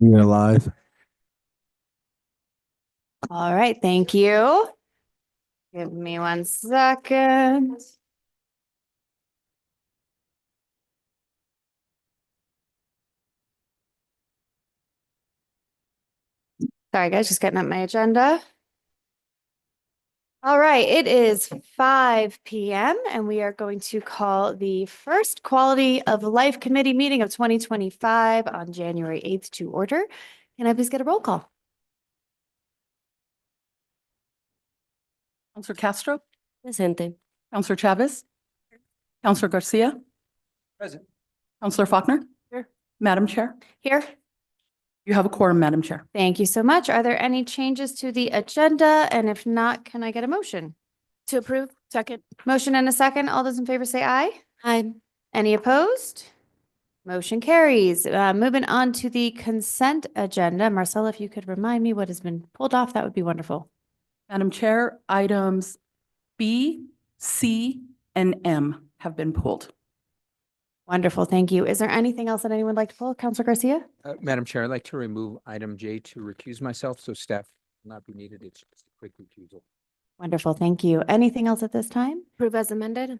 You're live. All right, thank you. Give me 1 second. Sorry, guys, just getting up my agenda. All right, it is 5 p.m. and we are going to call the first Quality of Life Committee meeting of 2025 on January 8th to order. Can I please get a roll call? Counselor Castro, Presente. Counselor Chavez, Counselor Garcia, Present. Counselor Faulkner. Here. Madam Chair, Here. you have a quorum, Madam Chair. Thank you so much. Are there any changes to the agenda? And if not, can I get a motion? To approve. Second. Motion and a second. All those in favor say aye. Aye. Any opposed? Motion carries. Moving on to the consent agenda. Marcella, if you could remind me what has been pulled off, that would be wonderful. Madam Chair, items B, C, and M have been pulled. Wonderful, thank you. Is there anything else that anyone would like to pull? Counselor Garcia? Madam Chair, I'd like to remove item J to recuse myself, so staff will not be needed. It's just a quick recusal. Wonderful, thank you. Anything else at this time? Approve as amended.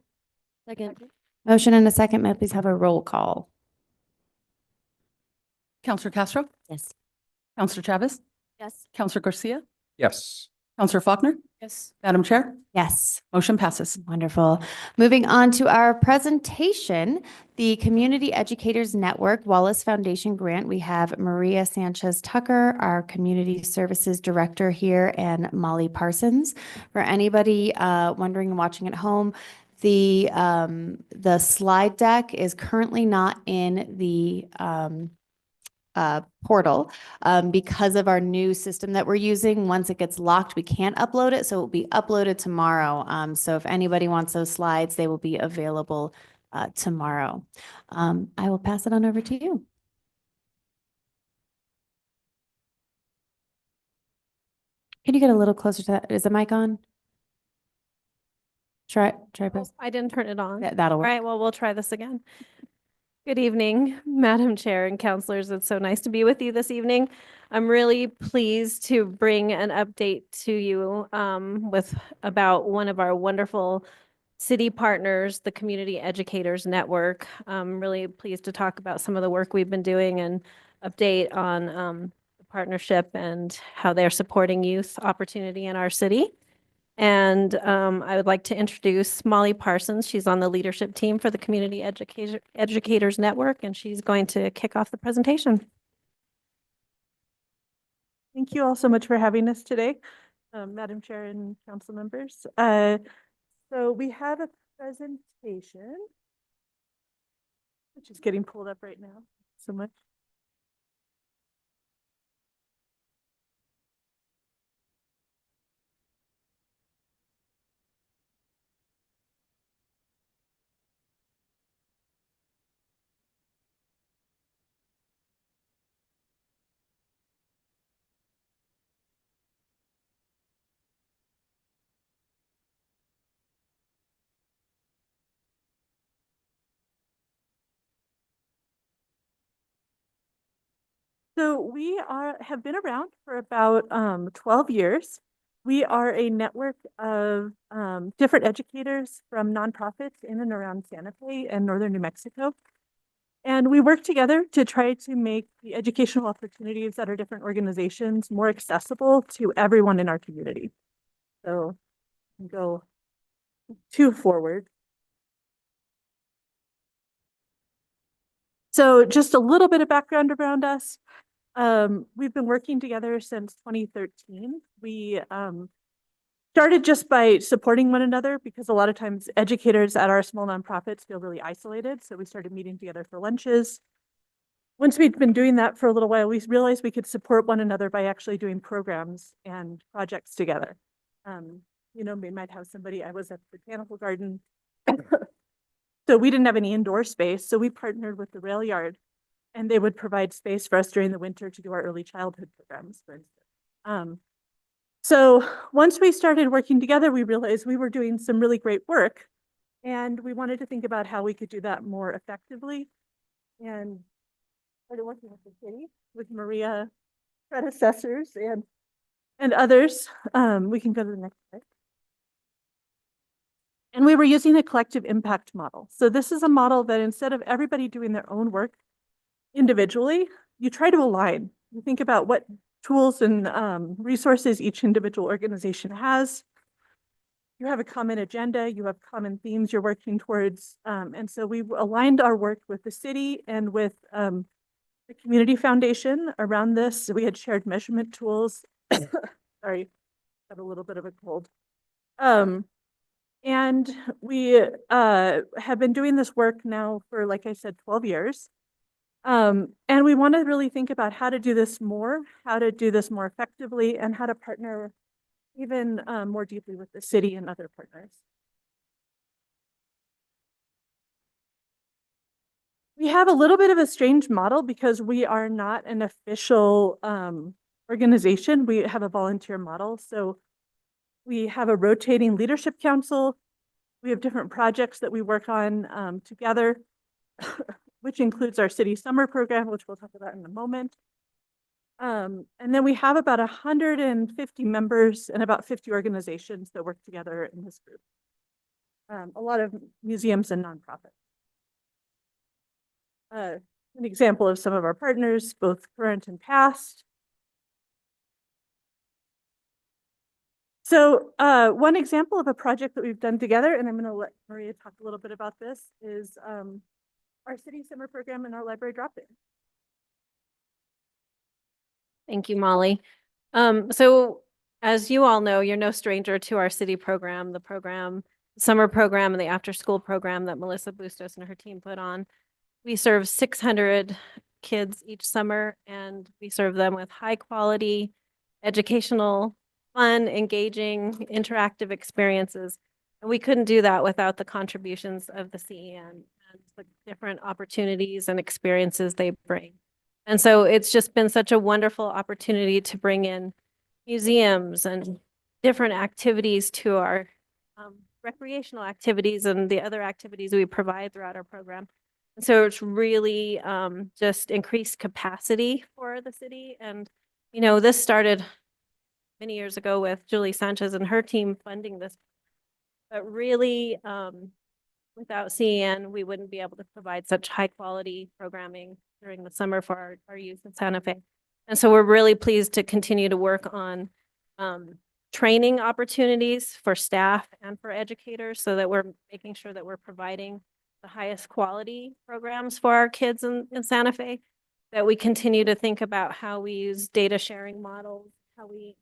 Second. Motion and a second. May I please have a roll call? Counselor Castro, Yes. Counselor Chavez, Yes. Counselor Garcia, Yes. Counselor Faulkner. Yes. Madam Chair, Yes. motion passes. Wonderful. Moving on to our presentation, the Community Educators Network Wallace Foundation Grant. We have Maria Sanchez Tucker, our Community Services Director here, and Molly Parsons. For anybody wondering and watching at home, the slide deck is currently not in the portal because of our new system that we're using. Once it gets locked, we can't upload it, so it will be uploaded tomorrow. So if anybody wants those slides, they will be available tomorrow. I will pass it on over to you. Can you get a little closer to that? Is the mic on? Try press. I didn't turn it on. That'll All work. right, well, we'll try this again. Good evening, Madam Chair and counselors. It's so nice to be with you this evening. I'm really pleased to bring an update to you with about one of our wonderful city partners, the Community Educators Network. I'm really pleased to talk about some of the work we've been doing and update on the partnership and how they're supporting youth opportunity in our city. And I would like to introduce Molly Parsons. She's on the leadership team for the Community Educators Network, and she's going to kick off the presentation. Thank you all so much for having us today, Madam Chair and council members. So we have a presentation, which is getting pulled up right now. So much. So we have been around for about 12 years. We are a network of different educators from nonprofits in and around Santa Fe and northern New Mexico. And we work together to try to make the educational opportunities at our different organizations more accessible to everyone in our community. So go forward. So just a little bit of background around us. We've been working together since 2013. We started just by supporting one another because a lot of times educators at our small nonprofits feel really isolated. So we started meeting together for lunches. Once we'd been doing that for a little while, we realized we could support one another by actually doing programs and projects together. You know, we might have somebody, I was at the botanical garden. So we didn't have any indoor space. So we partnered with the rail yard and they would provide space for us during the winter to do our early childhood programs, for instance. So once we started working together, we realized we were doing some really great work and we wanted to think about how we could do that more effectively. And started working with the city, with Maria predecessors and others. We can go to the next slide. And we were using a collective impact model. So this is a model that instead of everybody doing their own work individually, you try to align. You think about what tools and resources each individual organization has. You have a common agenda, you have common themes you're working towards. And so we aligned our work with the city and with the Community Foundation around this. We had shared measurement tools. Sorry, got a little bit of a cold. And we have been doing this work now for, like I said, 12 years. And we want to really think about how to do this more effectively, and how to partner even more deeply with the city and other partners. We have a little bit of a strange model because we are not an official organization. We have a volunteer model. So we have a rotating leadership council. We have different projects that we work on together, which includes our city summer program, which we'll talk about in a moment. And then we have about 150 members and about 50 organizations that work together in this group. A lot of museums and nonprofits. An example of some of our partners, both current and past. So one example of a project that we've done together, and I'm going to let Maria talk a little bit about this, is our city summer program and our library drop-in. Thank you, Molly. So as you all know, you're no stranger to our city program, the summer program and the after-school program that Melissa Bustos and her team put on. We serve 600 kids each summer, and we serve them with high-quality, educational, fun, engaging, interactive experiences. And we couldn't do that without the contributions of the CEN and the different opportunities and experiences they bring. And so it's just been such a wonderful opportunity to bring in museums and different activities to our recreational activities and the other activities we provide throughout our program. And so it's really just increased capacity for the city. And, you know, this started many years ago with Julie Sanchez and her team funding this. But really, without CEN, we wouldn't be able to provide such high quality programming during the summer for our youth in Santa Fe. And so we're really pleased to continue to work on training opportunities for staff and for educators, so that we're making sure that we're providing the highest quality programs for our kids in Santa Fe, that we continue to think about how we use data sharing models, how we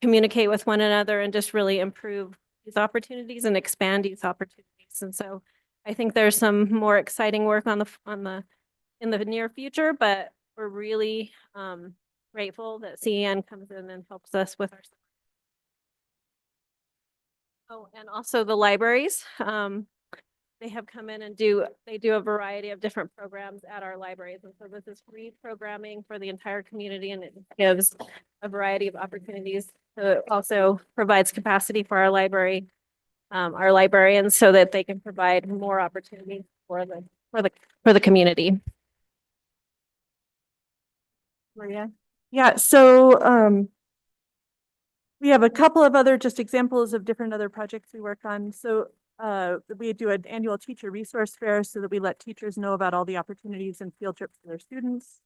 communicate with one another, and just really improve these opportunities and expand these opportunities. And so I think there's some more exciting work in the near future, but we're really grateful that CEN comes in and helps us with our. Oh, and also the libraries. They have come in and do a variety of different programs at our libraries. And so this is free programming for the entire community, and it gives a variety of opportunities. So it also provides capacity for our our librarians, so that they can provide more opportunities for the community. Maria? Yeah, so we have a couple of other just examples of different other projects we work on. So we do an annual teacher resource fair, so that we let teachers know about all the opportunities and field trips for their students.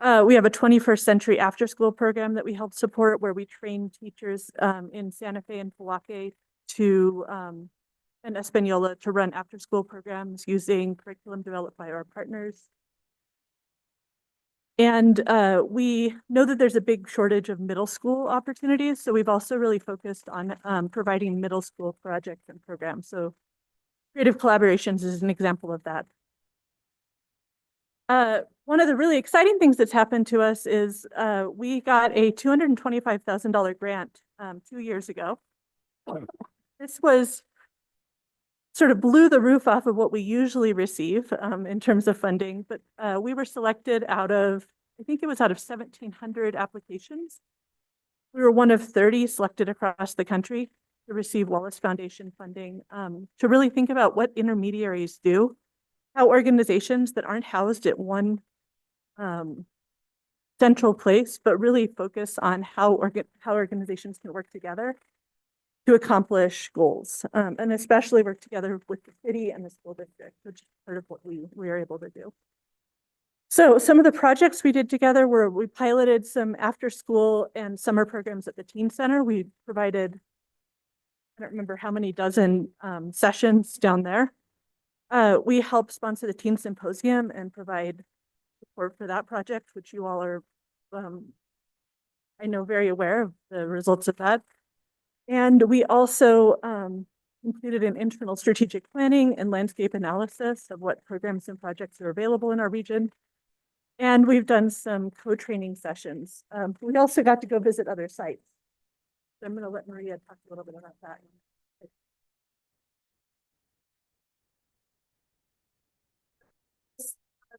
We have a 21st century after school program that we help support, where we train teachers in Santa Fe and Pulaque and Espanola to run after school programs using curriculum developed by our partners. And we know that there's a big shortage of middle school opportunities. So we've also really focused on providing middle school projects and programs. So Creative Collaborations is an example of that. One of the really exciting things that's happened to us is we got a $225,000 grant 2 years ago. This was sort of blew the roof off of what we usually receive in terms of funding, but we were selected out of, I think it was out of 1,700 applications. We were one of 30 selected across the country to receive Wallace Foundation funding to really think about what intermediaries do, how organizations that aren't housed at one central place, but really focus on how organizations can work together to accomplish goals, and especially work together with the city and the school district, which is part of what we are able to do. So some of the projects we did together were we piloted some after school and summer programs at the teen center. We provided, I don't remember how many dozen sessions down there. We helped sponsor the teen symposium and provide support for that project, which you all are, I know, very aware of the results of that. And we also completed an internal strategic planning and landscape analysis of what programs and projects are available in our region. And we've done some co-training sessions. We also got to go visit other sites. So I'm going to let Maria talk a little bit about that.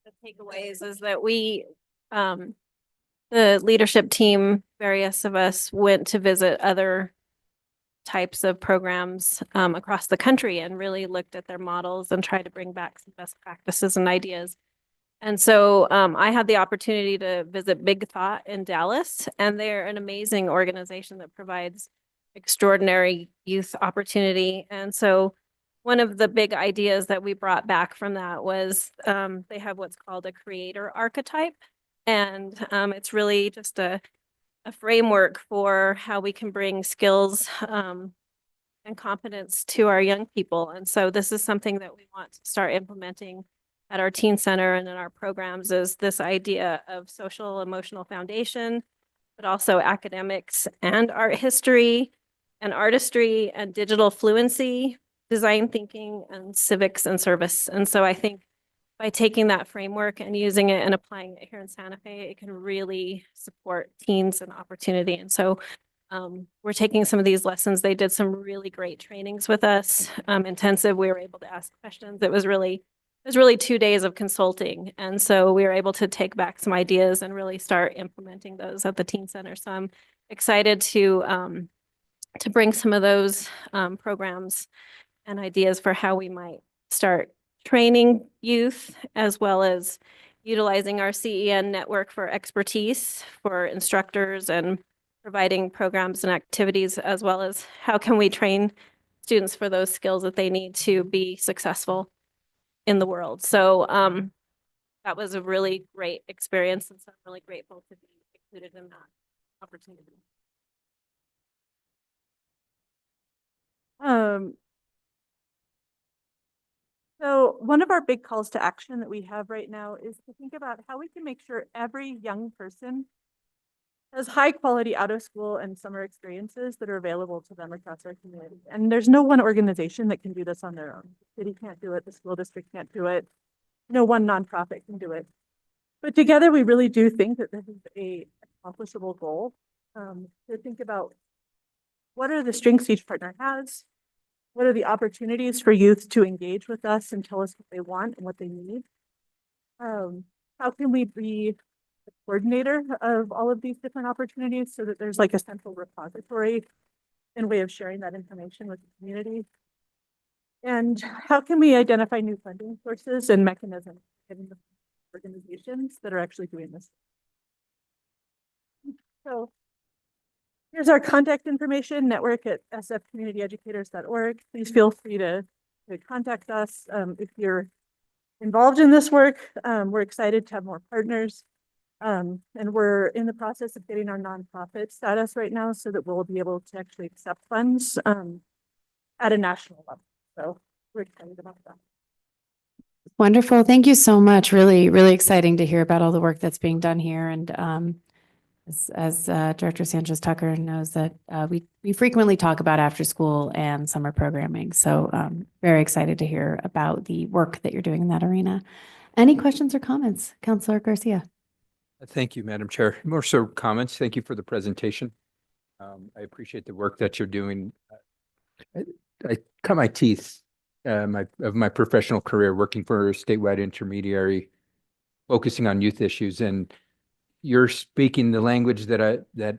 The takeaways is that we, the leadership team, various of us went to visit other types of programs across the country and really looked at their models and tried to bring back some best practices and ideas. And so I had the opportunity to visit Big Thought in Dallas, and they're an amazing organization that provides extraordinary youth opportunity. And so one of the big ideas that we brought back from that was they have what's called a creator archetype. And it's really just a framework for how we can bring skills and competence to our young people. And so this is something that we want to start implementing at our teen center and in our programs, is this idea of social emotional foundation, but also academics and art history and artistry and digital fluency, design thinking, and civics and service. And so I think by taking that framework and using it and applying it here in Santa Fe, it can really support teens and opportunity. And so we're taking some of these lessons. They did some really great trainings with us, intensive. We were able to ask questions. It was really 2 days of consulting. And so we were able to take back some ideas and really start implementing those at the teen center. So I'm excited to bring some of those programs and ideas for how we might start training youth, as well as utilizing our CEN network for expertise for instructors and providing programs and activities, as well as how can we train students for those skills that they need to be successful in the world. So that was a really great experience, and so I'm really grateful to be included in that opportunity. So one of our big calls to action that we have right now is to think about how we can make sure every young person has high quality out of school and summer experiences that are available to them across our community. And there's no one organization that can do this on their own. The city can't do it, the school district can't do it, no one nonprofit can do it. But together we really do think that this is a accomplishable goal, to think about what are the strengths each partner has, what are the opportunities for youth to engage with us and tell us what they want and what they need? How can we be the coordinator of all of these different opportunities so that there's like a central repository and way of sharing that information with the community? And how can we identify new funding sources and mechanisms for getting the organizations that are actually doing this? So here's our contact information, network at sfcommunityeducators.org. Please feel free to contact us if you're involved in this work. We're excited to have more partners. And we're in the process of getting our nonprofit status right now so that we'll be able to actually accept funds at a national level. So we're excited about that. Wonderful. Thank you so much. Really, really exciting to hear about all the work that's being done here. And as Director Sanchez Tucker knows that we frequently talk about after school and summer programming. So very excited to hear about the work that you're doing in that arena. Any questions or comments, Councilor Garcia? Thank you, Madam Chair. More so comments. Thank you for the presentation. I appreciate the work that you're doing. I cut my teeth of my professional career working for a statewide intermediary, focusing on youth issues, and you're speaking the language that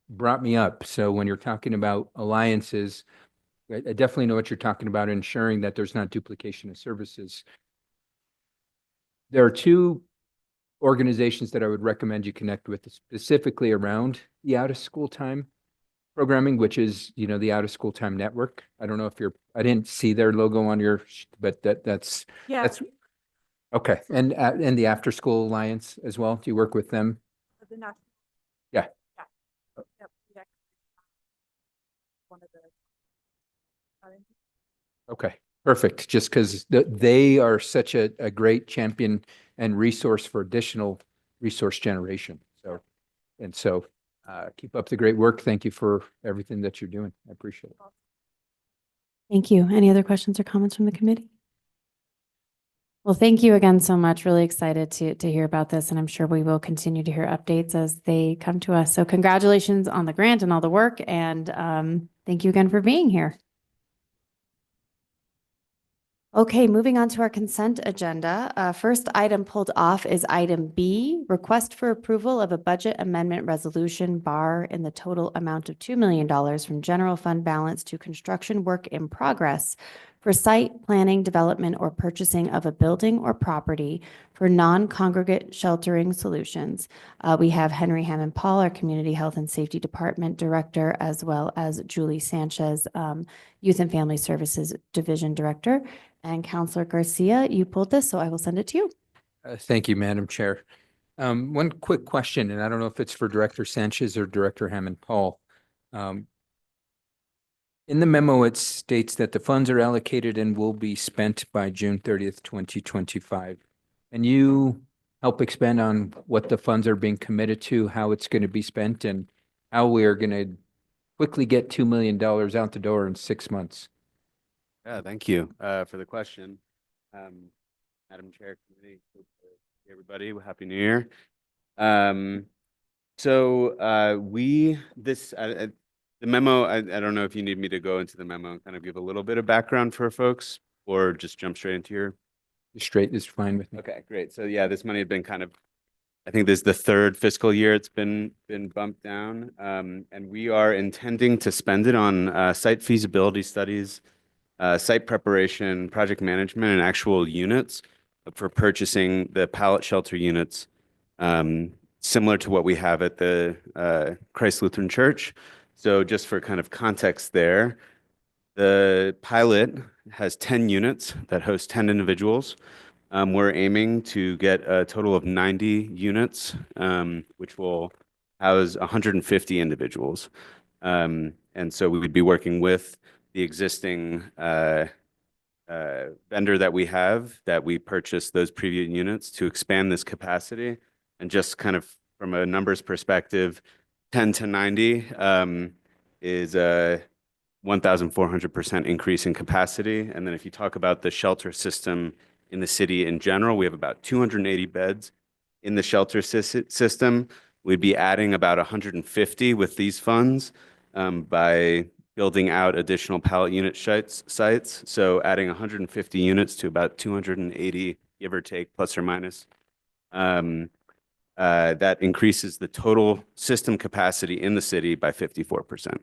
brought me up. So when you're talking about alliances, I definitely know what you're talking about, ensuring that there's not duplication of services. there are two organizations that I would recommend you connect with specifically around the out of school time programming, which is, the out of school time network. I don't know if I didn't see their logo on but that's Yeah. okay. And the After School Alliance as well. Do you work with them? The national- Yeah. Yep, we actually, one of the- Okay, perfect. Just because they are such a great champion and resource for additional resource generation. So keep up the great work. Thank you for everything that you're doing. I appreciate it. Thank you. Any other questions or comments from the committee? Well, thank you again so much. Really excited to hear about this, and I'm sure we will continue to hear updates as they come to us. So congratulations on the grant and all the work, and thank you again for being here. Okay, moving on to our consent agenda. First item pulled off is item B, request for approval of a budget amendment resolution bar in the total amount of $2 million from general fund balance to construction work in progress for site planning, development, or purchasing of a building or property for non-congregate sheltering solutions. We have Henry Hammond Paul, our Community Health and Safety Department Director, as well as Julie Sanchez, Youth and Family Services Division Director. And Counselor Garcia, you pulled this, so I will send it to you. Thank you, Madam Chair. One quick question, and I don't know if it's for Director Sanchez or Director Hammond Paul. In the memo, it states that the funds are allocated and will be spent by June 30th, 2025. Can you help expand on what the funds are being committed to, how it's going to be spent, and how we are going to quickly get $2 million out the door in 6 months? Yeah, thank you for the question. Madam Chair, Committee, everybody, Happy New Year. The memo, I don't know if you need me to go into the memo and kind of give a little bit of background for folks or just jump straight into your. Straight is fine with me. Okay, great. So yeah, this money had been I think this is the third fiscal year it's been bumped down. And we are intending to spend it on site feasibility studies, site preparation, project management, and actual units for purchasing the pallet shelter units, similar to what we have at the Christ Lutheran Church. So just for kind of context there, the pilot has 10 units that host 10 individuals. We're aiming to get a total of 90 units, which will house 150 individuals. And so we would be working with the existing vendor that we purchased those previous units to expand this capacity. And just kind of from a numbers perspective, 10 to 90 is a 1,400% increase in capacity. And then if you talk about the shelter system in the city in general, we have about 280 beds in the shelter system. We'd be adding about 150 with these funds by building out additional pallet unit sites. So adding 150 units to about 280, give or take, plus or minus. That increases the total system capacity in the city by 54%.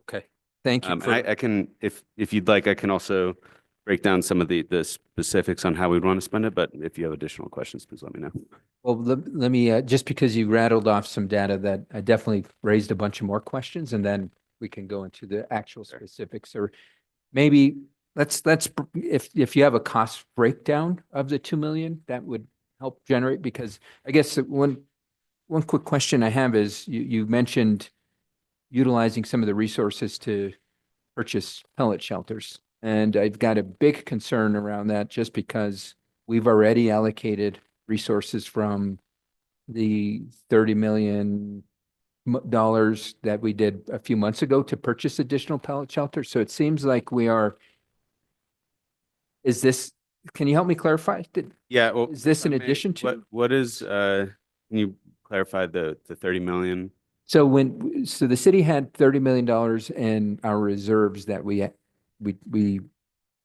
Okay, thank you. And I can, if you'd like, I can also break down some of the specifics on how we'd want to spend it. But if you have additional questions, please let me know. Well, let me, just because you rattled off some data that I definitely raised a bunch of more questions, and then we can go into the actual specifics, or maybe if you have a cost breakdown of the 2 million, that would help generate, because I guess one quick question I have is you mentioned utilizing some of the resources to purchase pellet shelters. And I've got a big concern around that just because we've already allocated resources from the $30 million that we did a few months ago to purchase additional pellet shelters. So it seems like can you help me clarify? Yeah. Well, Is this in addition to? What is, can you clarify the 30 million? So the city had $30 million in our reserves that we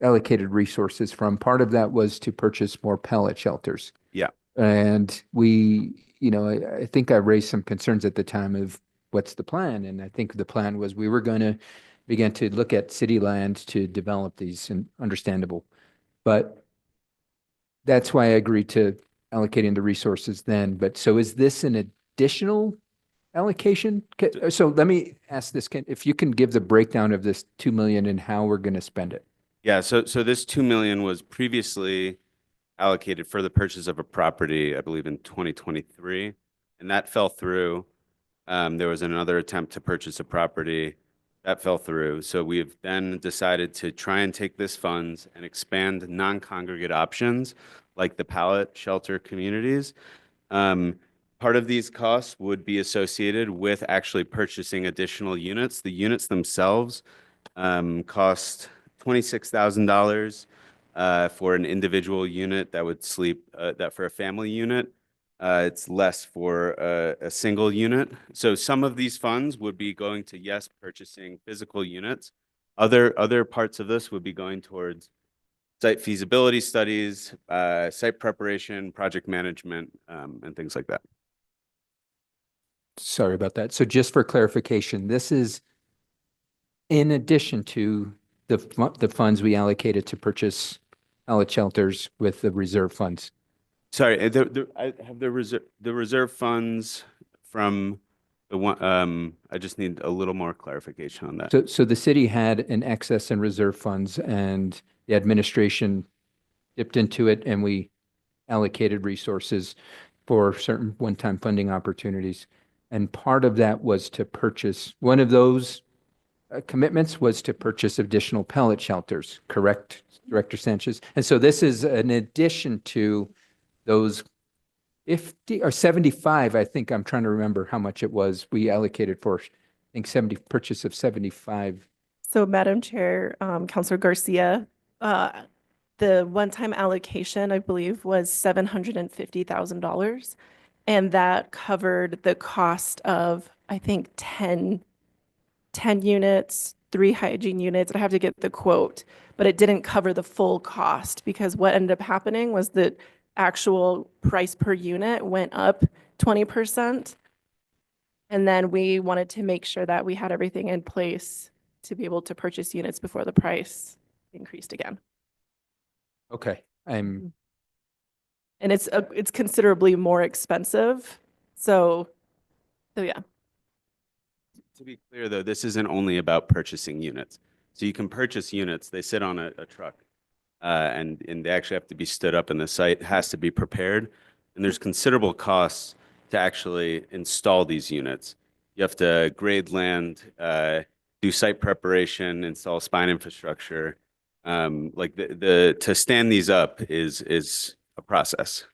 allocated resources from. Part of that was to purchase more pellet shelters. Yeah. And I think I raised some concerns at the time of what's the plan. And I think the plan was we were going to begin to look at city land to develop these, and understandable. But that's why I agreed to allocating the resources then. But so is this an additional allocation? So let me ask this, if you can give the breakdown of this 2 million and how we're going to spend it. Yeah, so this 2 million was previously allocated for the purchase of a property, I believe in 2023, and that fell through. There was another attempt to purchase a property that fell through. So we've then decided to try and take this funds and expand non-congregate options like the pallet shelter communities. Part of these costs would be associated with actually purchasing additional units. The units themselves cost $26,000 for an individual unit that would sleep, that for a family unit. It's less for a single unit. So some of these funds would be going to, yes, purchasing physical units. Other parts of this would be going towards site feasibility studies, site preparation, project management, and things like that. Sorry about that. So just for clarification, this is in addition to the funds we allocated to purchase pallet shelters with the reserve funds. Sorry, I have the reserve funds from the one, I just need a little more clarification on that. So the city had an excess in reserve funds and the administration dipped into it and we allocated resources for certain one-time funding opportunities. And part of that was to purchase, one of those commitments was to purchase additional pellet shelters, correct, Director Sanchez? And so this is an addition to those 50 or 75, I think, I'm trying to remember how much it was we allocated for, I think 70, purchase of 75. So Madam Chair, Counselor Garcia, the one-time allocation, I believe, was $750,000. And that covered the cost of, I think, 10 units, 3 hygiene units. I have to get the quote, but it didn't cover the full cost because what ended up happening was the actual price per unit went up 20%. And then we wanted to make sure that we had everything in place to be able to purchase units before the price increased again. Okay, And it's considerably more expensive. So yeah. To be clear, though, this isn't only about purchasing units. So you can purchase units, they sit on a truck, and they actually have to be stood up, and the site has to be prepared. And there's considerable costs to actually install these units. You have to grade land, do site preparation, install spine infrastructure. Like to stand these up is a process.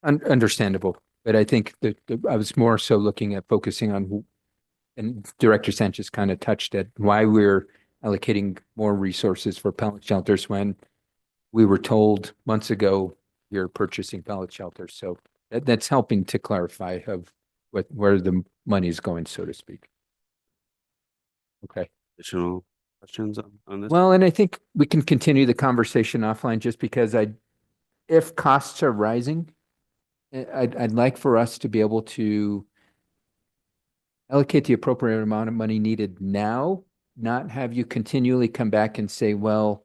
Understandable, but I think that I was more so looking at focusing on, and Director Sanchez kind of touched at why we're allocating more resources for pellet shelters when we were told months ago you're purchasing pellet shelters. So that's helping to clarify of where the money is going, so to speak. Okay. Additional questions on this? Well, and I think we can continue the conversation offline just because if costs are rising, I'd like for us to be able to allocate the appropriate amount of money needed now, not have you continually come back and say, well,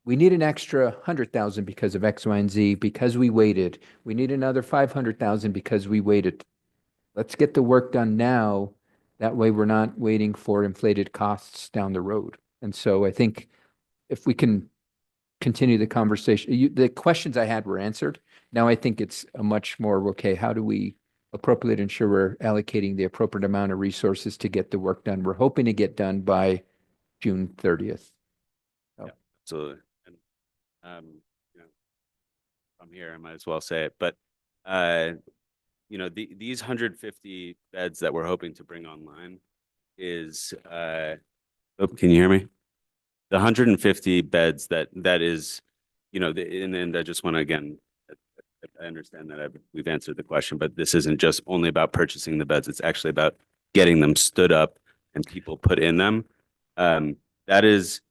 we need an extra 100,000 because of X, Y, and Z, because we waited. We need another 500,000 because we waited. Let's get the work done now. That way we're not waiting for inflated costs down the road. And so I think if we can continue the conversation, the questions I had were answered. Now I think it's a much more, okay, how do we appropriately ensure we're allocating the appropriate amount of resources to get the work done? We're hoping to get done by June 30th. Yeah, absolutely. And, I'm here, I might as well say it, but, these 150 beds that we're hoping to bring online is, can you hear me? The 150 beds that is, and I just want to, again, I understand that we've answered the question, but this isn't just only about purchasing the beds. It's actually about getting them stood up and people put in them. That is,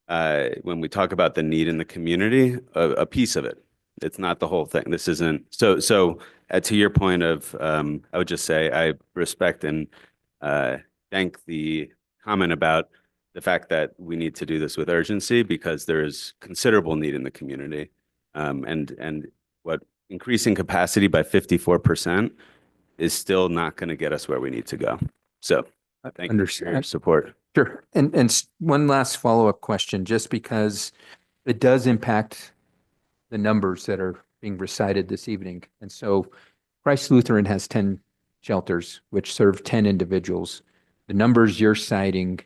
when we talk about the need in the community, a piece of it. It's not the whole thing. This isn't, so to your point of, I would just say I respect and thank the comment about the fact that we need to do this with urgency because there is considerable need in the community. And what increasing capacity by 54% is still not going to get us where we need to go. So thank you for your support. Sure. And one last follow-up question, just because it does impact the numbers that are being recited this evening. And so Christ Lutheran has 10 shelters, which serve 10 individuals. The numbers you're citing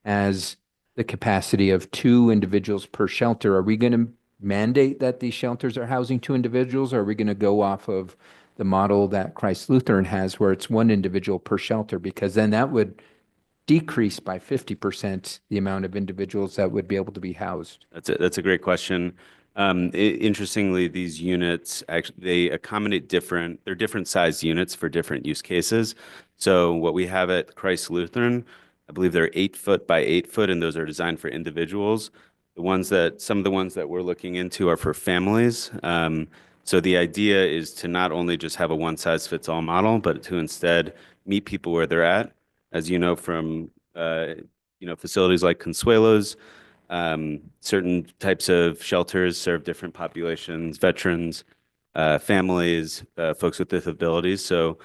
as the capacity of 2 individuals per shelter, are we going to mandate that these shelters are housing 2 individuals? Or are we going to go off of the model that Christ Lutheran has where it's 1 individual per shelter? Because then that would decrease by 50% the amount of individuals that would be able to be housed. That's a great question. Interestingly, these units actually, they accommodate they're different sized units for different use cases. So what we have at Christ Lutheran, I believe they're 8 foot by 8 foot, and those are designed for individuals. Some of the ones that we're looking into are for families. So the idea is to not only just have a one size fits all model, but to instead meet people where they're at. As you know, from facilities like Consuelos, certain types of shelters serve different populations, veterans, families, folks with disabilities. So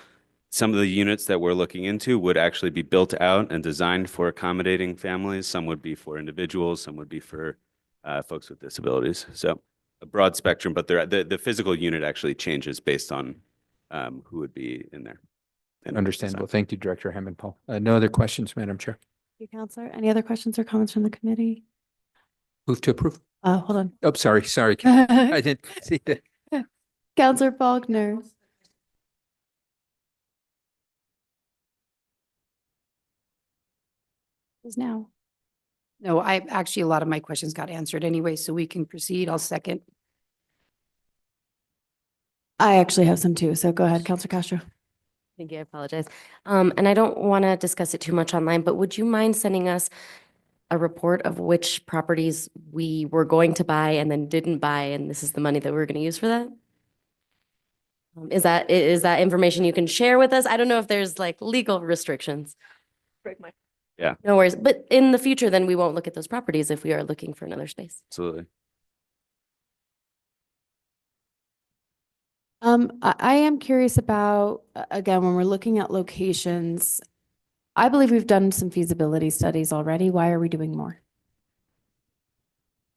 some of the units that we're looking into would actually be built out and designed for accommodating families. Some would be for individuals, some would be for folks with disabilities. So a broad spectrum, but the physical unit actually changes based on who would be in there. Understandable. Thank you, Director Hammond-Paul. No other questions, Madam Chair. Thank you, Counselor. Any other questions or comments from the committee? Move to approve. Hold on. Oh, sorry. I didn't see that. Counselor Faulkner. Is now. No, a lot of my questions got answered anyway, so we can proceed. I'll second. I actually have some too, so go ahead, Counselor Castro. Thank you. I apologize. And I don't want to discuss it too much online, but would you mind sending us a report of which properties we were going to buy and then didn't buy, and this is the money that we're going to use for that? Is that information you can share with us? I don't know if there's like legal restrictions. Yeah. No worries. But in the future, then we won't look at those properties if we are looking for another space. Absolutely. I am curious about, again, when we're looking at locations, I believe we've done some feasibility studies already. Why are we doing more?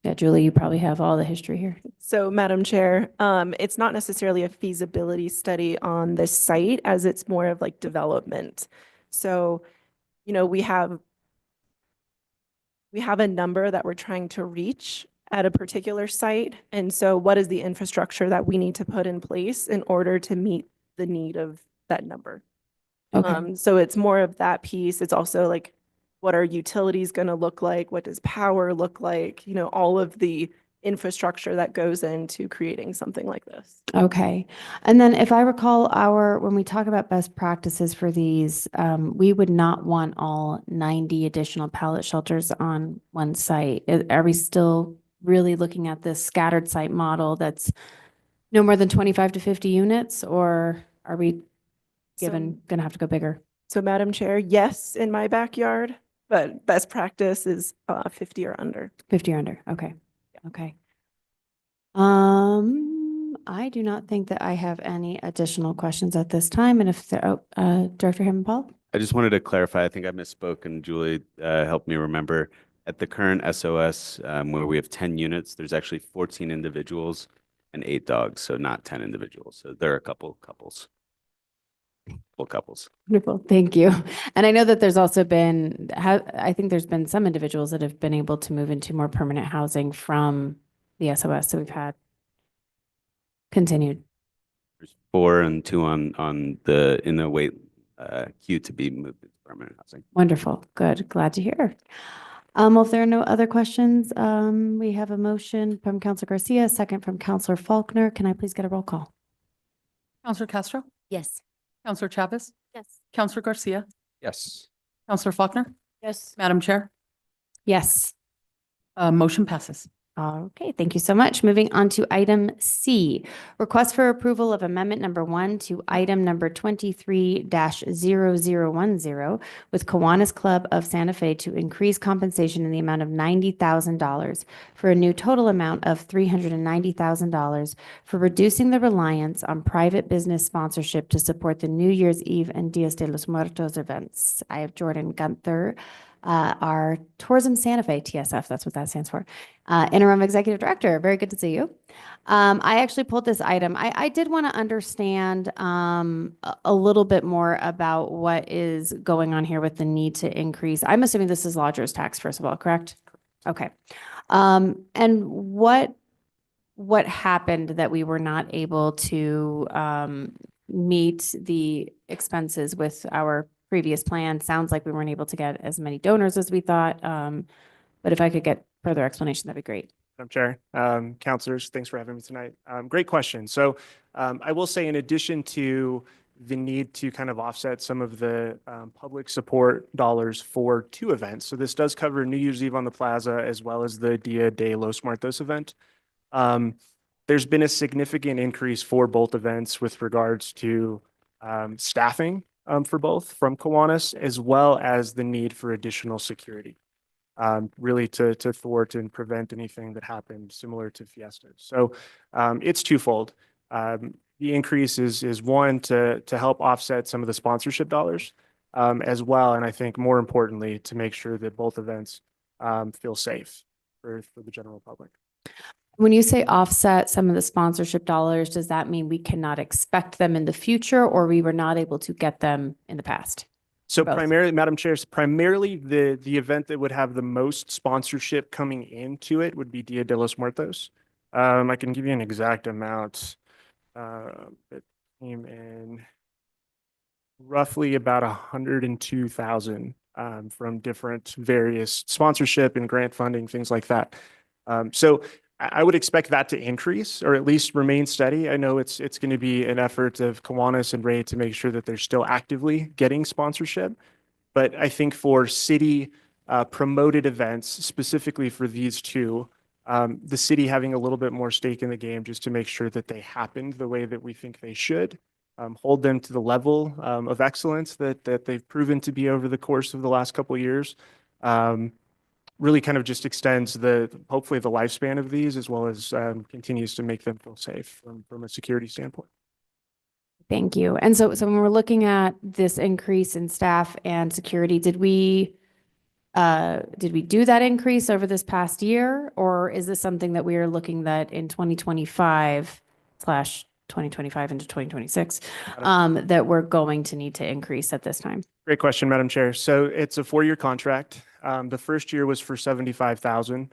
Yeah, Julie, you probably have all the history here. So, Madam Chair, it's not necessarily a feasibility study on the site as it's more of like development. So, we have a number that we're trying to reach at a particular site. And so what is the infrastructure that we need to put in place in order to meet the need of that number? Okay. So it's more of that piece. It's also like, what are utilities going to look like? What does power look like? All of the infrastructure that goes into creating something like this. Okay. And then if I recall when we talk about best practices for these, we would not want all 90 additional pallet shelters on one site. Are we still really looking at this scattered site model that's no more than 25 to 50 units, or are we going to have to go bigger? So Madam Chair, yes, in my backyard, but best practice is 50 or under. 50 or under. Okay. Okay. I do not think that I have any additional questions at this time. And if there, Director Hammond-Paul? I just wanted to clarify, I think I misspoke and Julie helped me remember. At the current SOS, where we have 10 units, there's actually 14 individuals and 8 dogs, so not 10 individuals. So there are a couple couples. Wonderful. Thank you. And I know that there's also been, I think there's been some individuals that have been able to move into more permanent housing from the SOS. So we've had continued. There's 4 and 2 in the wait queue to be moved into permanent housing. Wonderful. Good. Glad to hear. Well, if there are no other questions, we have a motion from Counselor Garcia, a second from Counselor Faulkner. Can I please get a roll call? Counselor Castro, Yes. Counselor Chavez, Yes. Counselor Garcia, Yes. Counselor Faulkner, Yes. Madam Chair, Yes. motion passes. Okay, thank you so much. Moving on to item C, request for approval of amendment number 1 to item number 23-0010 with Kiwanis Club of Santa Fe to increase compensation in the amount of $90,000 for a new total amount of $390,000 for reducing the reliance on private business sponsorship to support the New Year's Eve and Dias de los Muertos events. I have Jordan Gunther, our Tourism Santa Fe, TSF, that's what that stands for. Interim Executive Director, very good to see you. I actually pulled this item. I did want to understand a little bit more about what is going on here with the need to increase. I'm assuming this is lodger's tax, first of all, correct? Okay. And what happened that we were not able to meet the expenses with our previous plan? Sounds like we weren't able to get as many donors as we thought. But if I could get further explanation, that'd be great. Madam Chair, counselors, thanks for having me tonight. Great question. So I will say, in addition to the need to kind of offset some of the public support dollars for 2 events, so this does cover New Year's Eve on the Plaza as well as the Dia de los Muertos event. There's been a significant increase for both events with regards to staffing for both from Kiwanis, as well as the need for additional security. Really to thwart and prevent anything that happened similar to Fiestas. So it's twofold. The increase is one, to help offset some of the sponsorship dollars as well. And I think more importantly, to make sure that both events feel safe for the general public. When you say offset some of the sponsorship dollars, does that mean we cannot expect them in the future, or we were not able to get them in the past? So Both. primarily, Madam Chair, primarily the event that would have the most sponsorship coming into it would be Dia de los Muertos. I can give you an exact amount. It came in roughly about 102,000 from different various sponsorship and grant funding, things like that. So I would expect that to increase, or at least remain steady. I know it's going to be an effort of Kiwanis and Ray to make sure that they're still actively getting sponsorship. But I think for city promoted events, specifically for these 2, the city having a little bit more stake in the game just to make sure that they happened the way that we think they should, hold them to the level of excellence that they've proven to be over the course of the last couple of years. Really kind of just extends hopefully the lifespan of these, as well as continues to make them feel safe from a security standpoint. Thank you. And so when we're looking at this increase in staff and security, did we do that increase over this past year, or is this something that we are looking that in 2025/2025 into 2026 that we're going to need to increase at this time? Great question, Madam Chair. So it's a 4-year contract. The first year was for 75,000.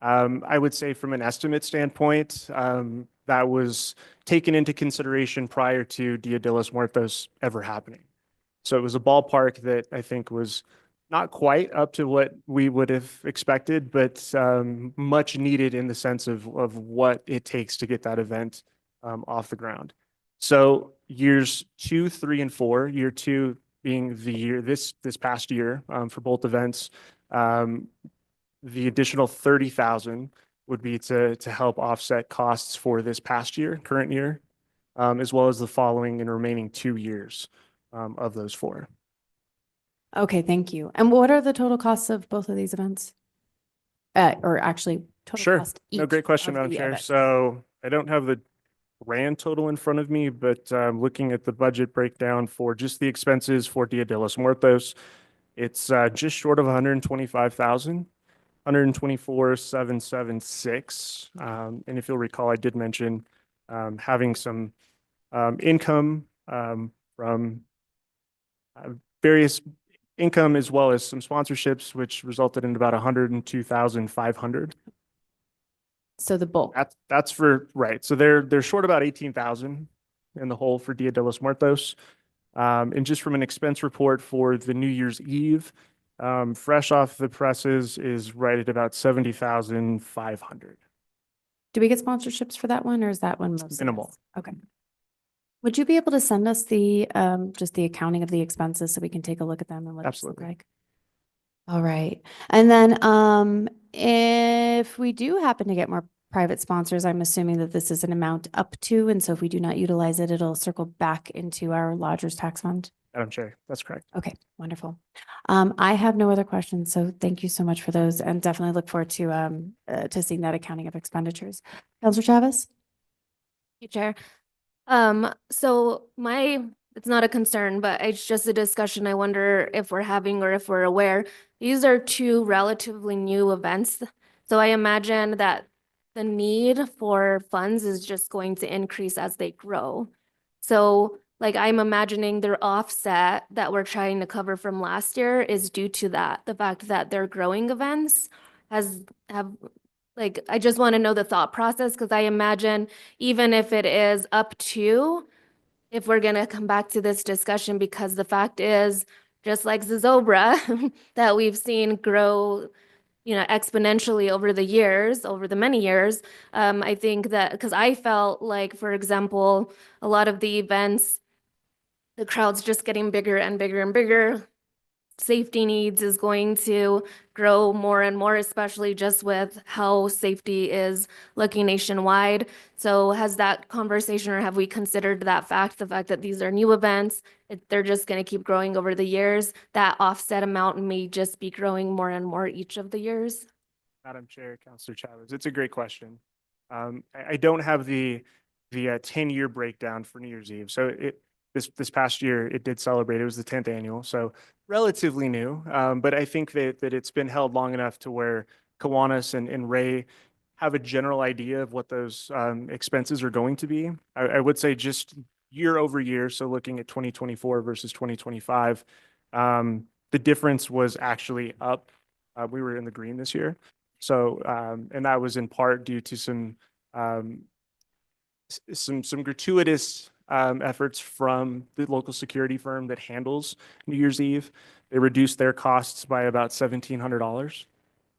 I would say from an estimate standpoint, that was taken into consideration prior to Dia de los Muertos ever happening. So it was a ballpark that I think was not quite up to what we would have expected, but much needed in the sense of what it takes to get that event off the ground. So years 2, 3, and 4, year 2 being the year this past year for both events, the additional 30,000 would be to help offset costs for this past year, current year, as well as the following and remaining 2 years of those 4. Okay, thank you. And what are the total costs of both of these events? Or actually, total Sure. cost No, each great question, of Madam the Chair. events? So I don't have the grand total in front of me, but looking at the budget breakdown for just the expenses for Dia de los Muertos, it's just short of 125,000, 124,776. And if you'll recall, I did mention having some income from various income as well as some sponsorships, which resulted in about 102,500. So the bulk. That's for, right. So they're short about 18,000 in the whole for Dia de los Muertos. And just from an expense report for the New Year's Eve, fresh off the presses is right at about 70,500. Do we get sponsorships for that one, or is that one mostly? Minimal. us? Okay. Would you be able to send us the just the accounting of the expenses so we can take a look at them and what they look Absolutely. like? All right. And then if we do happen to get more private sponsors, I'm assuming that this is an amount up to, and so if we do not utilize it, it'll circle back into our lodgers tax fund. Madam Chair, that's correct. Okay, wonderful. I have no other questions, so thank you so much for those, and definitely look forward to seeing that accounting of expenditures. Counselor Chavez? you, Chair. So it's not a concern, but it's just a discussion I wonder if we're having or if we're aware. These are two relatively new events. So I imagine that the need for funds is just going to increase as they grow. So like I'm imagining their offset that we're trying to cover from last year is due to that, the fact that they're growing events I just want to know the thought process because I imagine even if it is up to, if we're going to come back to this discussion, because the fact is, just like Zozobra that we've seen grow, exponentially over the years, over the many years. I think that because I felt like, for example, a lot of the events, the crowd's just getting bigger and bigger and bigger. Safety needs is going to grow more and more, especially just with how safety is looking nationwide. So has that conversation, or have we considered that fact, the fact that these are new events, they're just going to keep growing over the years, that offset amount may just be growing more and more each of the years? Madam Chair, Councilor Chavez, it's a great question. I don't have the 10-year breakdown for New Year's Eve. So this past year, it did celebrate. It was the 10th annual, so relatively new. But I think that it's been held long enough to where Kiwanis and Ray have a general idea of what those expenses are going to be. I would say just year over year, so looking at 2024 versus 2025, the difference was actually up. We were in the green this year. So, and that was in part due to some gratuitous efforts from the local security firm that handles New Year's Eve. They reduced their costs by about $1,700.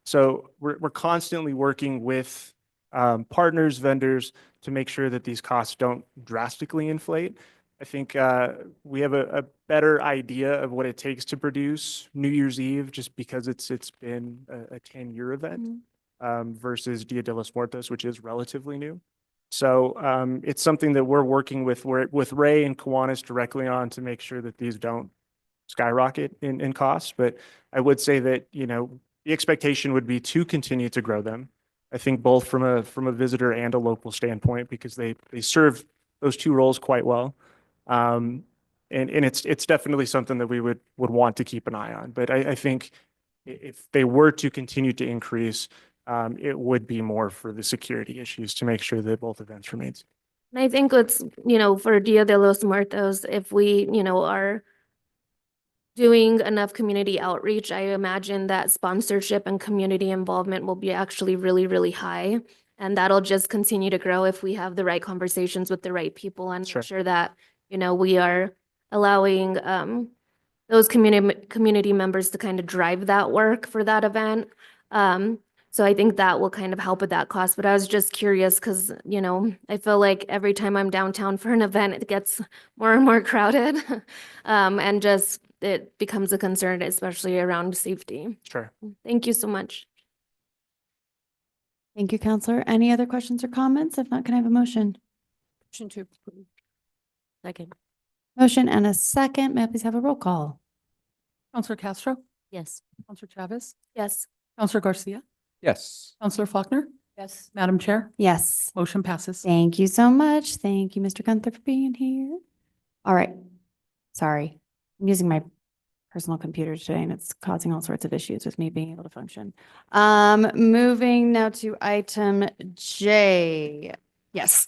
So we're constantly working with partners, vendors to make sure that these costs don't drastically inflate. I think we have a better idea of what it takes to produce New Year's Eve just because it's been a 10-year event versus Dia de los Muertos, which is relatively new. So it's something that we're working with Ray and Kiwanis directly on to make sure that these don't skyrocket in costs. But I would say that, the expectation would be to continue to grow them. I think both from a visitor and a local standpoint, because they serve those two roles quite well. And it's definitely something that we would want to keep an eye on. But I think if they were to continue to increase, it would be more for the security issues to make sure that both events remain. And I think it's, for Dia de los Muertos, if we, are doing enough community outreach, I imagine that sponsorship and community involvement will be actually really, really high. And that'll just continue to grow if we have the right conversations with the right people and Sure. make sure that, we are allowing those community members to kind of drive that work for that event. So I think that will kind of help with that cost. But I was just curious because, I feel like every time I'm downtown for an event, it gets more and more crowded. And just it becomes a concern, especially around safety. Sure. Thank you so much. Thank you, Counselor. Any other questions or comments? If not, can I have a motion? Motion to approve. Second. Motion and a second. May I please have a roll call? Counselor Castro, Yes. Counselor Chavez, Yes. Counselor Garcia, Yes. Counselor Faulkner, Yes. Madam Chair, Yes. motion passes. Thank you so much. Thank you, Mr. Gunther, for being here. All right. Sorry. I'm using my personal computer today and it's causing all sorts of issues with me being able to function. Moving now to item J. Yes,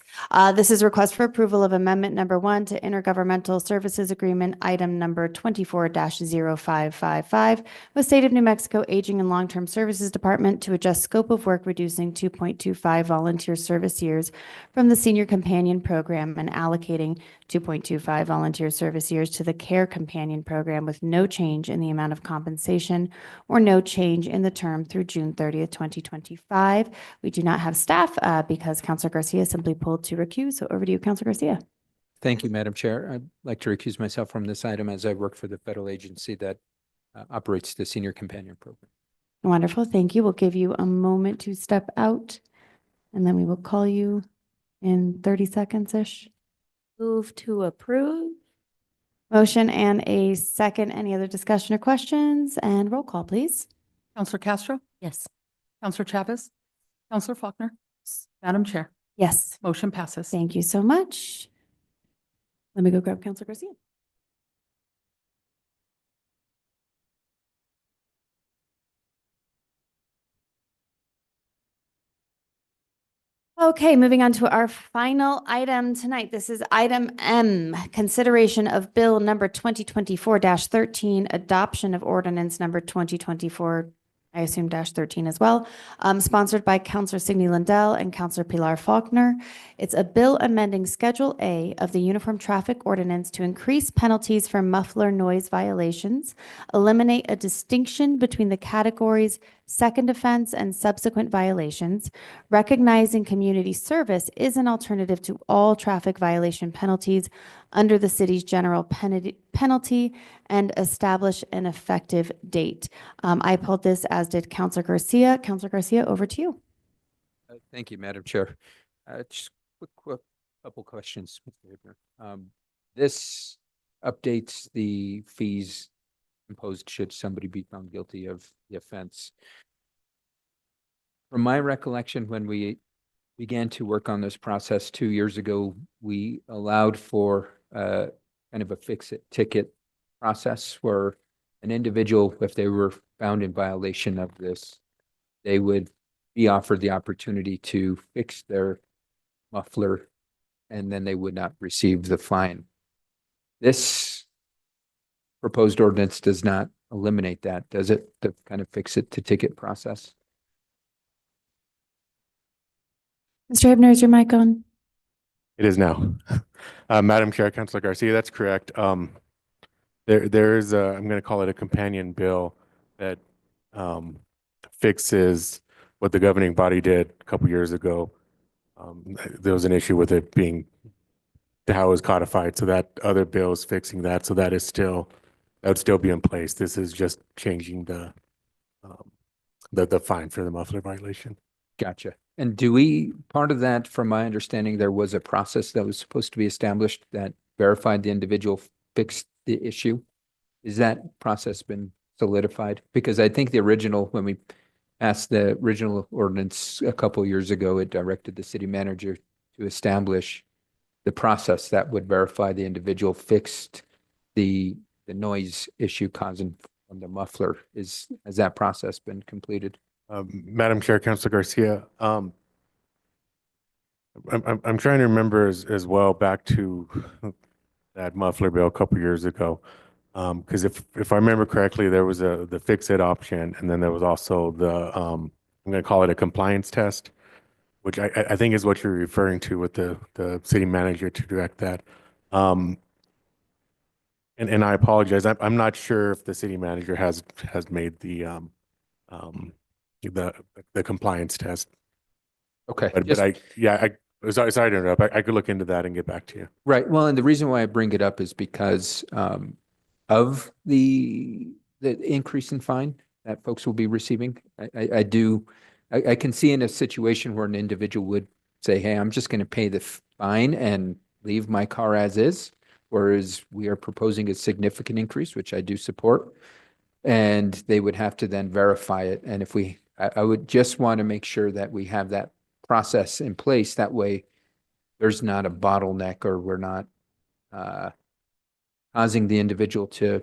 this is request for approval of amendment number 1 to intergovernmental services agreement, item number 24-0555 with State of New Mexico Aging and Long-Term Services Department to adjust scope of work, reducing 2.25 volunteer service years from the Senior Companion Program and allocating 2.25 volunteer service years to the Care Companion Program with no change in the amount of compensation or no change in the term through June 30th, 2025. We do not have staff because Counselor Garcia simply pulled to recuse. So over to you, Counselor Garcia. Thank you, Madam Chair. I'd like to recuse myself from this item as I work for the federal agency that operates the Senior Companion Program. Wonderful. Thank you. We'll give you a moment to step out and then we will call you in 30 seconds-ish. Move to approve. Motion and a second. Any other discussion or questions? And roll call, please. Counselor Castro, Yes. Counselor Chavez, Counselor Faulkner, Madam Chair, Yes. motion passes. Thank you so much. Let me go grab Counselor Garcia. Okay, moving on to our final item tonight. This is item M, consideration of bill number 2024-13, adoption of ordinance number 2024, I assume -13 as well, sponsored by Counselor Signe Lindell and Counselor Pilar Faulkner. It's a bill amending Schedule A of the Uniform Traffic Ordinance to increase penalties for muffler noise violations, eliminate a distinction between the categories second offense and subsequent violations, recognizing community service is an alternative to all traffic violation penalties under the city's general penalty, and establish an effective date. I pulled this, as did Counselor Garcia. Counselor Garcia, over to you. Thank you, Madam Chair. Just quick couple questions, Mr. Hibner. This updates the fees imposed should somebody be found guilty of the offense. From my recollection, when we began to work on this process 2 years ago, we allowed for kind of a fix-it ticket process where an individual, if they were found in violation of this, they would be offered the opportunity to fix their muffler and then they would not receive the fine. This proposed ordinance does not eliminate that, does it? The kind of fix-it to ticket process? Mr. Hibner, is your mic on? It is now. Madam Chair, Councilor Garcia, that's correct. There is a, I'm going to call it a companion bill that fixes what the governing body did a couple years ago. There was an issue with it being how it was codified, so that other bill is fixing that. So that would still be in place. This is just changing the fine for the muffler violation. Gotcha. And part of that, from my understanding, there was a process that was supposed to be established that verified the individual fixed the issue. Is that process been solidified? Because I think the original, when we passed the original ordinance a couple years ago, it directed the city manager to establish the process that would verify the individual fixed the noise issue causing from the muffler. Has that process been completed? Madam Chair, Councilor Garcia, I'm trying to remember as well back to that muffler bill a couple years ago. Because if I remember correctly, there was the fix-it option, and then there was also the I'm going to call it a compliance test, which I think is what you're referring to with the city manager to direct that. And I apologize. I'm not sure if the city manager has made the compliance test. Okay. But sorry to interrupt. I could look into that and get back to you. Right. Well, and the reason why I bring it up is because of the increase in fine that folks will be receiving. I can see in a situation where an individual would say, hey, I'm just going to pay the fine and leave my car as is, whereas we are proposing a significant increase, which I do support, and they would have to then verify it. And I would just want to make sure that we have that process in place. That way there's not a bottleneck, or we're not causing the individual to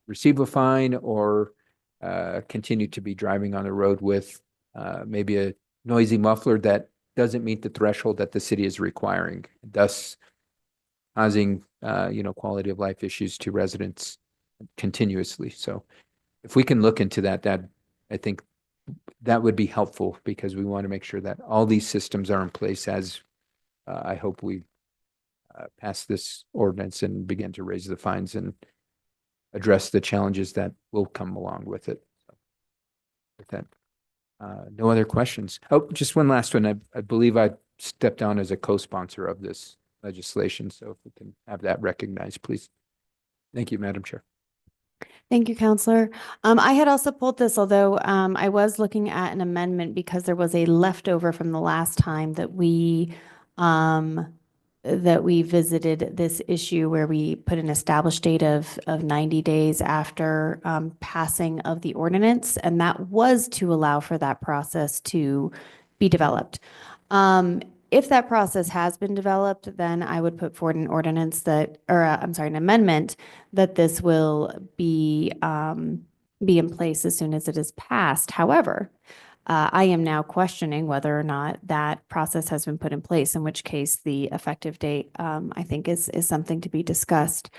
receive a fine or continue to be driving on the road with maybe a noisy muffler that doesn't meet the threshold that the city is requiring, thus causing quality of life issues to residents continuously. So if we can look into that, I think that would be helpful, because we want to make sure that all these systems are in place as I hope we pass this ordinance and begin to raise the fines and address the challenges that will come along with it. So with that, no other questions. Oh, just one last one. I believe I stepped down as a co-sponsor of this legislation. So if we can have that recognized, please. Thank you, Madam Chair. Thank you, Counselor. I had also pulled this, although I was looking at an amendment because there was a leftover from the last time that we visited this issue where we put an established date of 90 days after passing of the ordinance, and that was to allow for that process to be developed. If that process has been developed, then I would put forward an ordinance that, or I'm sorry, an amendment that this will be in place as soon as it is passed. However, I am now questioning whether or not that process has been put in place, in which case the effective date, I think is something to be discussed.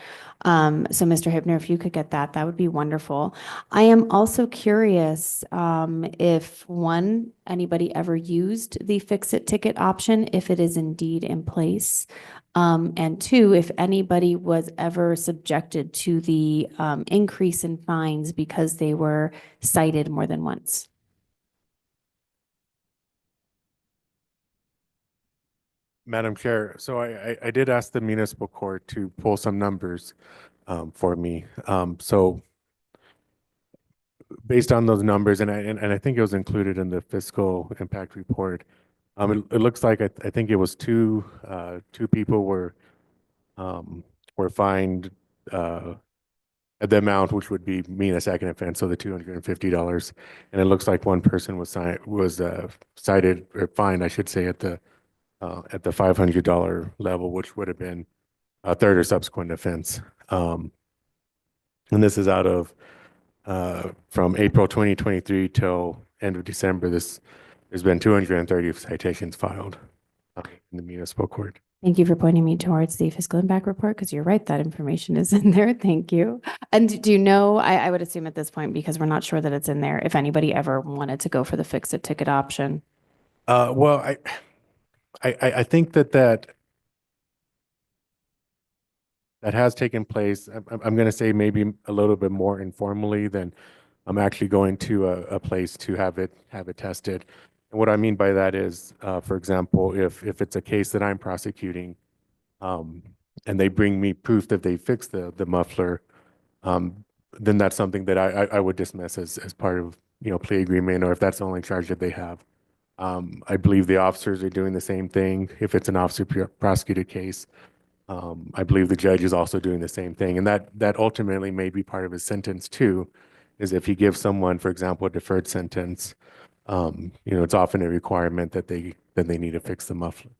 So Mr. Hibner, if you could get that, that would be wonderful. I am also curious if anybody ever used the fix-it ticket option, if it is indeed in place. And two, if anybody was ever subjected to the increase in fines because they were cited more than once. Madam Chair, so I did ask the municipal court to pull some numbers for me. So based on those numbers, and I think it was included in the fiscal impact report, it looks like I think it was two people were fined at the amount which would be mean a second offense, so the $250, and it looks like one person was cited or fined, I should say, at the $500 level, which would have been a third or subsequent offense. And this is out of from April 2023 till end of December. There's been 230 citations filed in the municipal court. Thank you for pointing me towards the fiscal impact report, because you're right, that information is in there. Thank you. And do you know, I would assume at this point, because we're not sure that it's in there, if anybody ever wanted to go for the fix-it ticket option? Well, I think that has taken place. I'm going to say maybe a little bit more informally than I'm actually going to a place to have it tested. And what I mean by that is, for example, if it's a case that I'm prosecuting, and they bring me proof that they fixed the muffler, then that's something that I would dismiss as part of plea agreement, or if that's the only charge that they have. I believe the officers are doing the same thing. If it's an officer prosecuted case, I believe the judge is also doing the same thing. And that ultimately may be part of his sentence too, is if he gives someone, for example, a deferred sentence, it's often a requirement that they need to fix the muffler.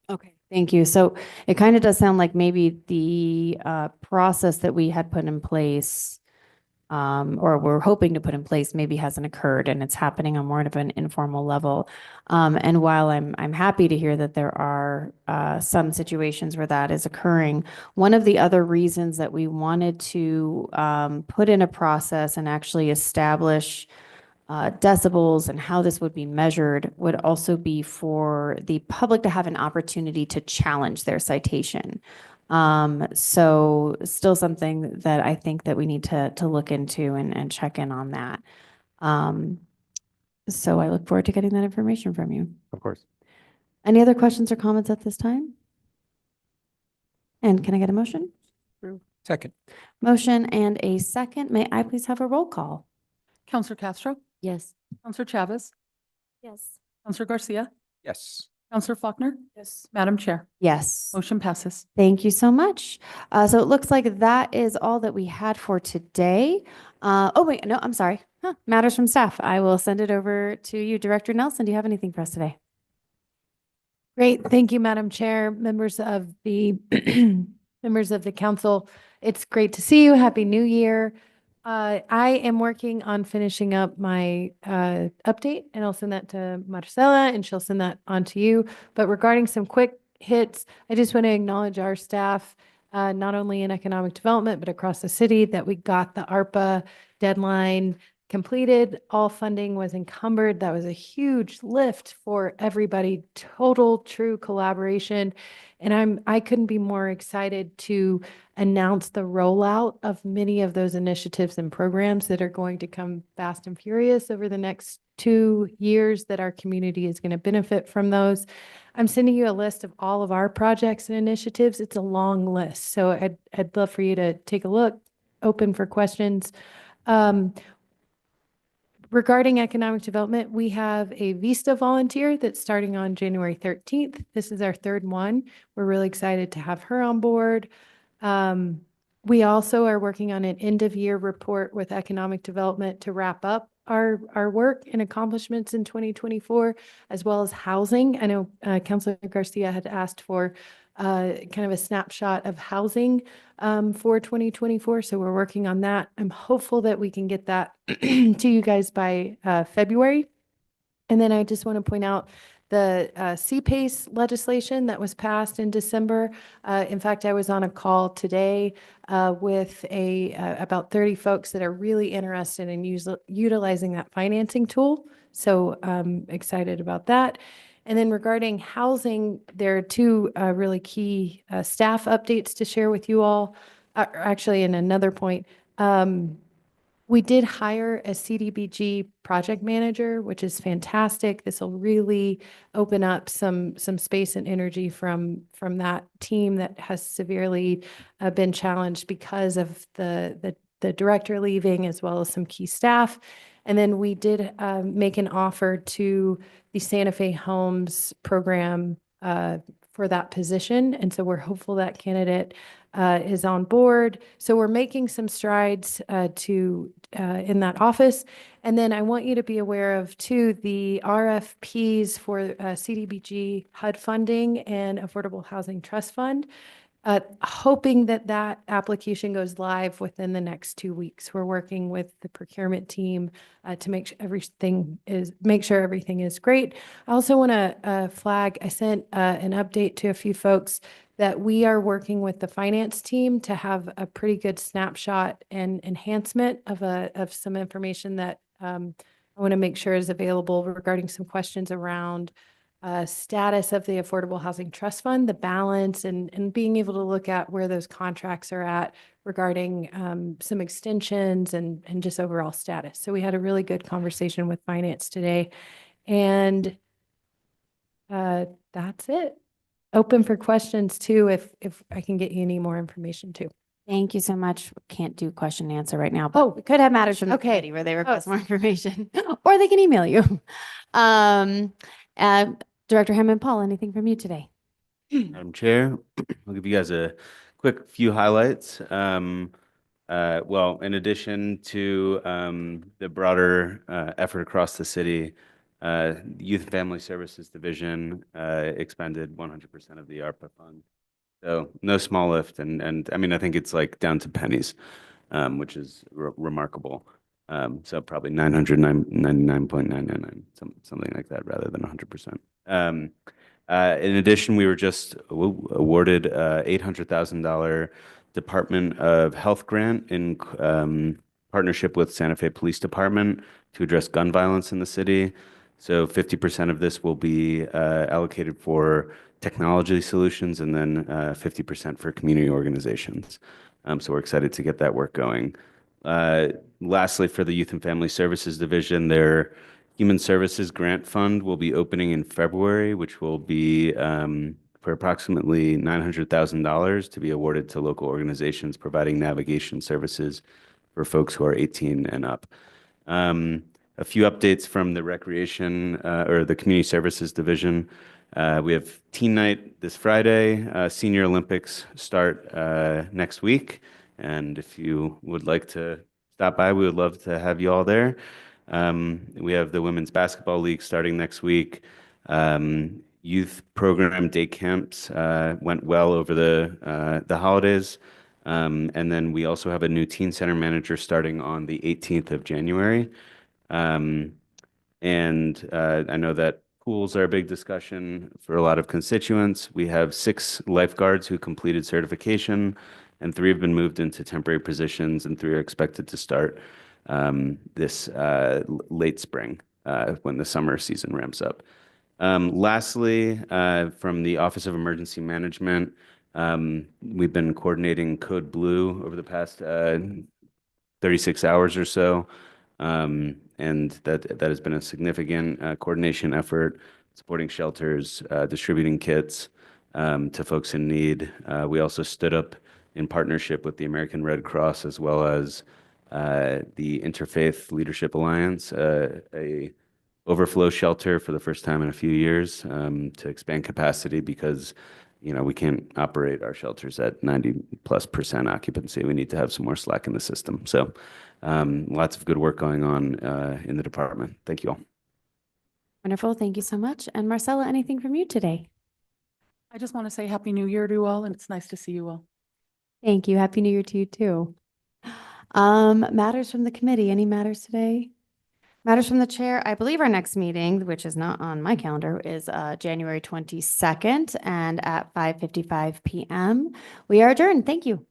Okay, thank you. So it kind of does sound like maybe the process that we had put in place, or we're hoping to put in place, maybe hasn't occurred, and it's happening on more of an informal level. And while I'm happy to hear that there are some situations where that is occurring, one of the other reasons that we wanted to put in a process and actually establish decibels and how this would be measured would also be for the public to have an opportunity to challenge their citation. So still something that I think that we need to look into and check in on that. So I look forward to getting that information from you. Of course. Any other questions or comments at this time? And can I get a motion? Second. Motion and a second. May I please have a roll call? Counselor Castro, Yes. Counselor Chavez, Yes. Counselor Garcia, Yes. Counselor Faulkner. Yes. Madam Chair, Yes. motion passes. Thank you so much. So it looks like that is all that we had for today. Oh, wait, no, I'm sorry. Matters from staff. I will send it over to you. Director Nelson, do you have anything for us today? Great. Thank you, Madam Chair, members of the members of the council. It's great to see you. Happy New Year. I am working on finishing up my update, and I'll send that to Marcela, and she'll send that on to you. But regarding some quick hits, I just want to acknowledge our staff, not only in economic development, but across the city, that we got the ARPA deadline completed. All funding was encumbered. That was a huge lift for everybody. Total, true collaboration. And I couldn't be more excited to announce the rollout of many of those initiatives and programs that are going to come fast and furious over the next 2 years, that our community is going to benefit from those. I'm sending you a list of all of our projects and initiatives. It's a long list, so I'd love for you to take a look. open for questions. Um, Regarding economic development, we have a Vista volunteer that's starting on January 13th. This is our third one. We're really excited to have her on board. We also are working on an end-of-year report with economic development to wrap up our work and accomplishments in 2024, as well as housing. I know Councilor Garcia had asked for kind of a snapshot of housing for 2024. So we're working on that. I'm hopeful that we can get that to you guys by February. And then I just want to point out the CPACE legislation that was passed in December. In fact, I was on a call today with about 30 folks that are really interested in utilizing that financing tool. So I'm excited about that. And then regarding housing, there are two really key staff updates to share with you all. Actually, in another point, we did hire a CDBG project manager, which is fantastic. This will really open up some space and energy from that team that has severely been challenged because of the director leaving, as well as some key staff. And then we did make an offer to the Santa Fe Homes program for that position. And so we're hopeful that candidate is on board. So we're making some strides in that office. And then I want you to be aware of, too, the RFPs for CDBG HUD funding and Affordable Housing Trust Fund. Hoping that application goes live within the next 2 weeks. We're working with the procurement team to make sure everything is great. I also want to flag, I sent an update to a few folks that we are working with the finance team to have a pretty good snapshot and enhancement of some information that I want to make sure is available regarding some questions around status of the Affordable Housing Trust Fund, the balance, and being able to look at where those contracts are at regarding some extensions and just overall status. So we had a really good conversation with finance today. And that's it. Open for questions too, if I can get you any more information too. Thank you so much. Can't do question and answer right now, but we could have matters from the Okay. committee where they request more information, or they can email you. Director Hammond Paul, anything from you today? Madam Chair, I'll give you guys a quick few highlights. Well, in addition to the broader effort across the city, Youth and Family Services Division expended 100% of the ARPA fund. So no small lift. And I mean, I think it's like down to pennies, which is remarkable. So probably 999.999, something like that, rather than 100%. In addition, we were just awarded $800,000 Department of Health grant in partnership with Santa Fe Police Department to address gun violence in the city. So 50% of this will be allocated for technology solutions, and then 50% for community organizations. So we're excited to get that work going. Lastly, for the Youth and Family Services Division, their Human Services Grant Fund will be opening in February, which will be for approximately $900,000 to be awarded to local organizations providing navigation services for folks who are 18 and up. A few updates from the Recreation or the Community Services Division. We have Teen Night this Friday. Senior Olympics start next week. And if you would like to stop by, we would love to have you all there. We have the Women's Basketball League starting next week. Youth program day camps went well over the holidays. And then we also have a new teen center manager starting on the 18th of January. And I know that pools are a big discussion for a lot of constituents. We have 6 lifeguards who completed certification, and 3 have been moved into temporary positions, and 3 are expected to start this late spring when the summer season ramps up. Lastly, from the Office of Emergency Management, we've been coordinating Code Blue over the past 36 hours or so. And that has been a significant coordination effort, supporting shelters, distributing kits to folks in need. We also stood up in partnership with the American Red Cross as well as the Interfaith Leadership Alliance, a overflow shelter for the first time in a few years to expand capacity because, you know, we can't operate our shelters at 90+% occupancy. We need to have some more slack in the system. So lots of good work going on in the department. Thank you all. Wonderful. Thank you so much. And Marcella, anything from you today? I just want to say Happy New Year to you all, and it's nice to see you all. Thank you. Happy New Year to you too. Matters from the committee. Any matters today? Matters from the chair. I believe our next meeting, which is not on my calendar, is January 22nd and at 5:55 p.m. We are adjourned. Thank you.